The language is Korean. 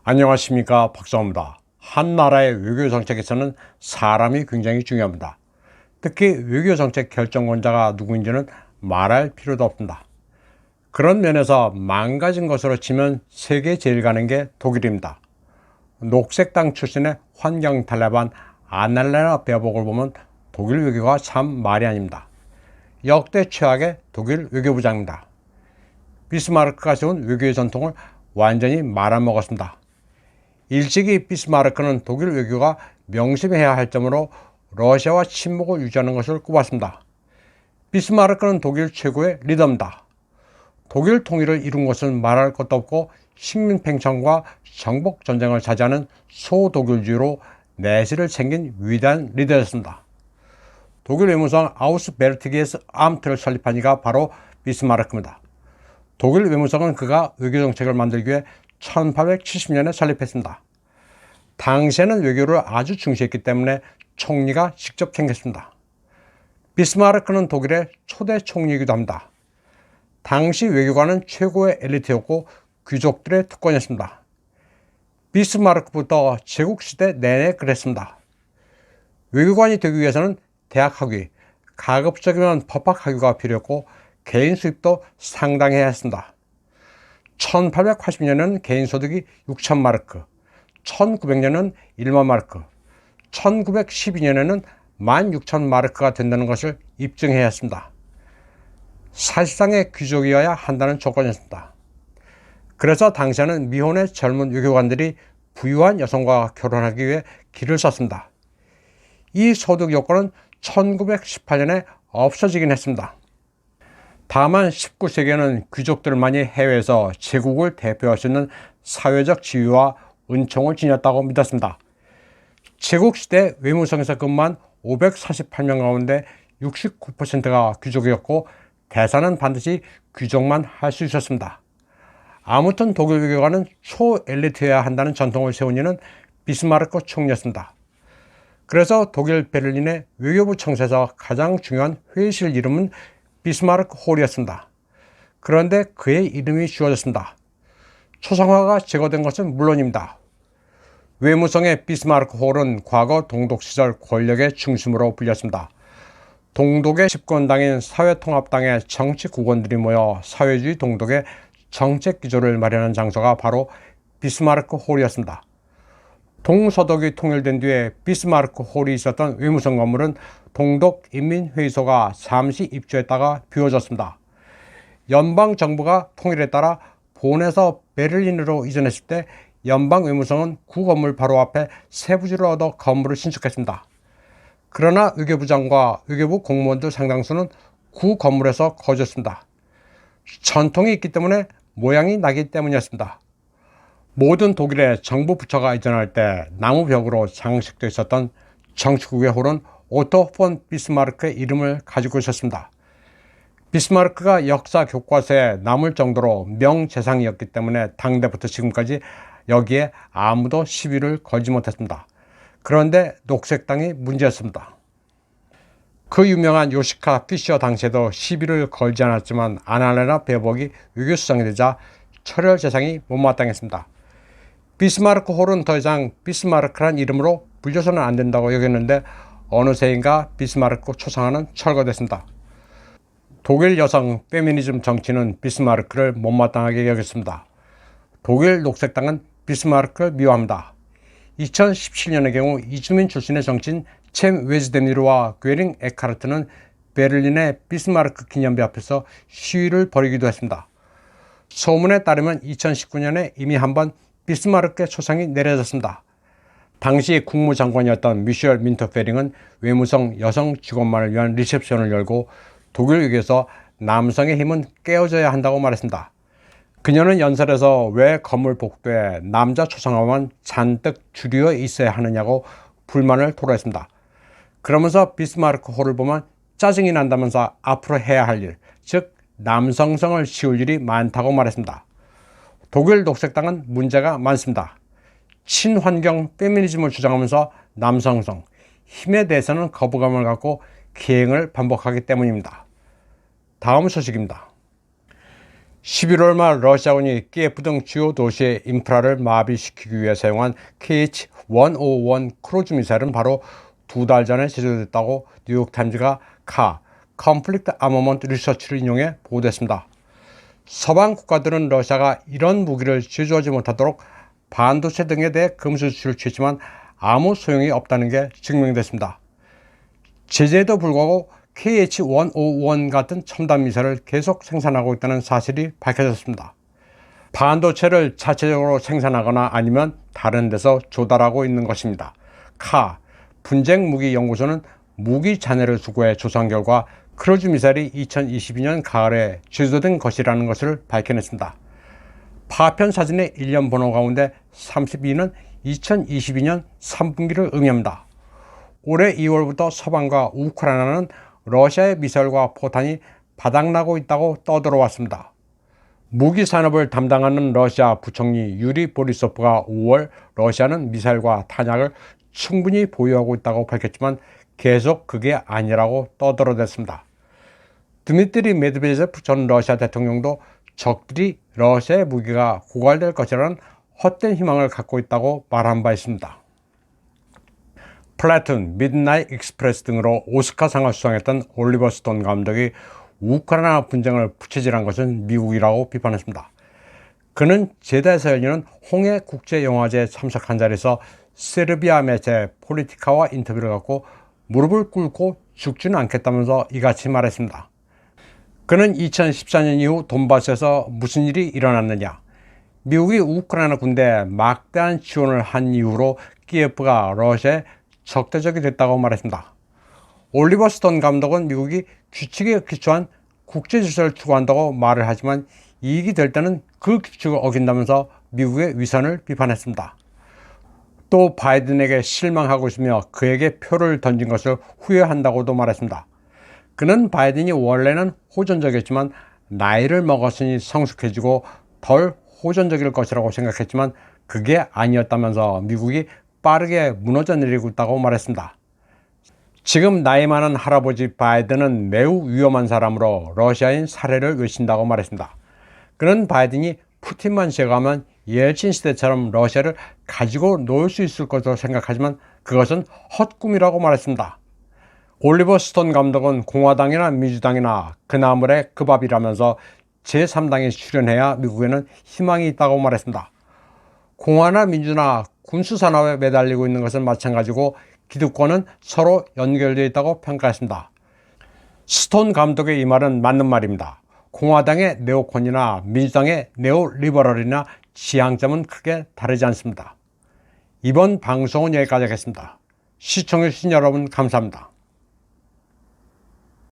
안녕하십니까, 박사입니다. 한 나라의 외교 정책에서는 사람이 굉장히 중요합니다. 특히 외교 정책 결정권자가 누구인지는 말할 필요도 없습니다. 그런 면에서 망가진 것으로 치면 세계 제일 가는 게 독일입니다. 녹색당 출신의 환경 탈레반 아날레나 베어복을 보면 독일 외교가 참 말이 아닙니다. 역대 최악의 독일 외교부장입니다. 비스마르크가 세운 외교의 전통을 완전히 말아먹었습니다. 일찍이 비스마르크는 독일 외교가 명심해야 할 점으로 러시아와 친목을 유지하는 것을 꼽았습니다. 비스마르크는 독일 최고의 리더입니다. 독일 통일을 이룬 것은 말할 것도 없고 식민팽창과 정복전쟁을 자제하는 소독일주의로 내실을 챙긴 위대한 리더였습니다. 독일 외무성 아우스베르트기에스 암트를 설립한 이가 바로 비스마르크입니다. 독일 외무성은 그가 외교정책을 만들기 위해 1870년에 설립했습니다. 당시에는 외교를 아주 중시했기 때문에 총리가 직접 챙겼습니다. 비스마르크는 독일의 초대 총리이기도 합니다. 당시 외교관은 최고의 엘리트였고 귀족들의 특권이었습니다. 비스마르크부터 제국시대 내내 그랬습니다. 외교관이 되기 위해서는 대학 학위, 가급적이면 법학 학위가 필요했고 개인 수입도 상당해야 했습니다. 1880년에는 개인 소득이 6,000마르크, 1900년은 1만 마르크, 1912년에는 16,000마르크가 된다는 것을 입증해야 했습니다. 사실상의 귀족이어야 한다는 조건이었습니다. 그래서 당시에는 미혼의 젊은 외교관들이 부유한 여성과 결혼하기 위해 길을 섰습니다. 이 소득 요건은 1918년에 없어지긴 했습니다. 다만 19세기에는 귀족들만이 해외에서 제국을 대표할 수 있는 사회적 지위와 은총을 지녔다고 믿었습니다. 제국시대 외무성에서 근무한 548명 가운데 69%가 귀족이었고 대사는 반드시 귀족만 할 수 있었습니다. 아무튼 독일 외교관은 초엘리트여야 한다는 전통을 세운 이는 비스마르크 총리였습니다. 그래서 독일 베를린의 외교부 청사에서 가장 중요한 회의실 이름은 비스마르크 홀이었습니다. 그런데 그의 이름이 지워졌습니다. 초상화가 제거된 것은 물론입니다. 외무성의 비스마르크 홀은 과거 동독 시절 권력의 중심으로 불렸습니다. 동독의 집권당인 사회통합당의 정치 국원들이 모여 사회주의 동독의 정책 기조를 마련한 장소가 바로 비스마르크 홀이었습니다. 동서독이 통일된 뒤에 비스마르크 홀이 있었던 외무성 건물은 동독 인민회의소가 잠시 입주했다가 비워졌습니다. 연방정부가 통일에 따라 본에서 베를린으로 이전했을 때 연방외무성은 구 건물 바로 앞에 세부지를 얻어 건물을 신축했습니다. 그러나 외교부장과 외교부 공무원들 상당수는 구 건물에서 거주했습니다. 전통이 있기 때문에 모양이 나기 때문이었습니다. 모든 독일의 정부 부처가 이전할 때 나무 벽으로 장식되어 있었던 정치국의 홀은 오토 폰 비스마르크의 이름을 가지고 있었습니다. 비스마르크가 역사 교과서에 남을 정도로 명재상이었기 때문에 당대부터 지금까지 여기에 아무도 시비를 걸지 못했습니다. 그런데 녹색당이 문제였습니다. 그 유명한 요시카 피셔 당시에도 시비를 걸지 않았지만 아날레나 베어복이 외교수장이 되자 철혈재상이 못마땅했습니다. 비스마르크 홀은 더 이상 비스마르크란 이름으로 불려서는 안 된다고 여겼는데 어느새인가 비스마르크 초상화는 철거됐습니다. 독일 여성 페미니즘 정치는 비스마르크를 못마땅하게 여겼습니다. 독일 녹색당은 비스마르크를 미워합니다. 2017년의 경우 이주민 출신의 정치인 챔 웨즈데미르와 괴링 에카르트는 베를린의 비스마르크 기념비 앞에서 시위를 벌이기도 했습니다. 소문에 따르면 2019년에 이미 한번 비스마르크의 초상이 내려졌습니다. 당시 국무장관이었던 미셸 민터페링은 외무성 여성 직원만을 위한 리셉션을 열고 독일 외교에서 남성의 힘은 깨어져야 한다고 말했습니다. 그녀는 연설에서 왜 건물 복도에 남자 초상화만 잔뜩 줄여 있어야 하느냐고 불만을 토로했습니다. 그러면서 비스마르크 홀을 보면 짜증이 난다면서 앞으로 해야 할 일, 즉 남성성을 지울 일이 많다고 말했습니다. 독일 녹색당은 문제가 많습니다. 친환경 페미니즘을 주장하면서 남성성, 힘에 대해서는 거부감을 갖고 기행을 반복하기 때문입니다. 다음 소식입니다. 11월 말 러시아군이 키예프 등 주요 도시의 인프라를 마비시키기 위해 사용한 KH-101 크루즈 미사일은 바로 2달 전에 제조됐다고 뉴욕타임즈가 Conflict Armament Research를 인용해 보도했습니다. 서방 국가들은 러시아가 이런 무기를 제조하지 못하도록 반도체 등에 대해 금수 조치를 취했지만 아무 소용이 없다는 게 증명됐습니다. 제재에도 불구하고 KH-101 같은 첨단 미사일을 계속 생산하고 있다는 사실이 밝혀졌습니다. 반도체를 자체적으로 생산하거나 아니면 다른 데서 조달하고 있는 것입니다. 분쟁무기연구소는 무기 잔해를 수거해 조사한 결과 크루즈 미사일이 2022년 가을에 제조된 것이라는 것을 밝혀냈습니다. 파편 사진의 일련 번호 가운데 32는 2022년 3분기를 의미합니다. 올해 2월부터 서방과 우크라이나는 러시아의 미사일과 포탄이 바닥나고 있다고 떠들어왔습니다. 무기 산업을 담당하는 러시아 부총리 유리 보리소프가 5월 러시아는 미사일과 탄약을 충분히 보유하고 있다고 밝혔지만 계속 그게 아니라고 떠들어댔습니다. 드미트리 메드베제프 전 러시아 대통령도 적들이 러시아의 무기가 고갈될 것이라는 헛된 희망을 갖고 있다고 말한 바 있습니다. 플래툰, 미드나잇 익스프레스 등으로 오스카상을 수상했던 올리버 스톤 감독이 우크라이나 분쟁을 부채질한 것은 미국이라고 비판했습니다. 그는 제다에서 열리는 홍해 국제영화제에 참석한 자리에서 세르비아 매체 폴리티카와 인터뷰를 갖고 무릎을 꿇고 죽지는 않겠다면서 이같이 말했습니다. 그는 2014년 이후 돈바스에서 무슨 일이 일어났느냐, 미국이 우크라이나 군대에 막대한 지원을 한 이후로 키예프가 러시아에 적대적이 됐다고 말했습니다. 올리버 스톤 감독은 미국이 규칙에 기초한 국제 질서를 추구한다고 말을 하지만 이익이 될 때는 그 규칙을 어긴다면서 미국의 위선을 비판했습니다. 또 바이든에게 실망하고 있으며 그에게 표를 던진 것을 후회한다고도 말했습니다. 그는 바이든이 원래는 호전적이었지만 나이를 먹었으니 성숙해지고 덜 호전적일 것이라고 생각했지만 그게 아니었다면서 미국이 빠르게 무너져 내리고 있다고 말했습니다. 지금 나이 많은 할아버지 바이든은 매우 위험한 사람으로 러시아인 살해를 외친다고 말했습니다. 그는 바이든이 푸틴만 제거하면 예친 시대처럼 러시아를 가지고 놀 수 있을 것으로 생각하지만 그것은 헛꿈이라고 말했습니다. 올리버 스톤 감독은 공화당이나 민주당이나 그 나물의 그 밥이라면서 제3당이 출연해야 미국에는 희망이 있다고 말했습니다. 공화나 민주나 군수산업에 매달리고 있는 것은 마찬가지고 기득권은 서로 연결되어 있다고 평가했습니다. 스톤 감독의 이 말은 맞는 말입니다. 공화당의 네오콘이나 민주당의 네오리버럴이나 지향점은 크게 다르지 않습니다. 이번 방송은 여기까지 하겠습니다. 시청해주신 여러분 감사합니다.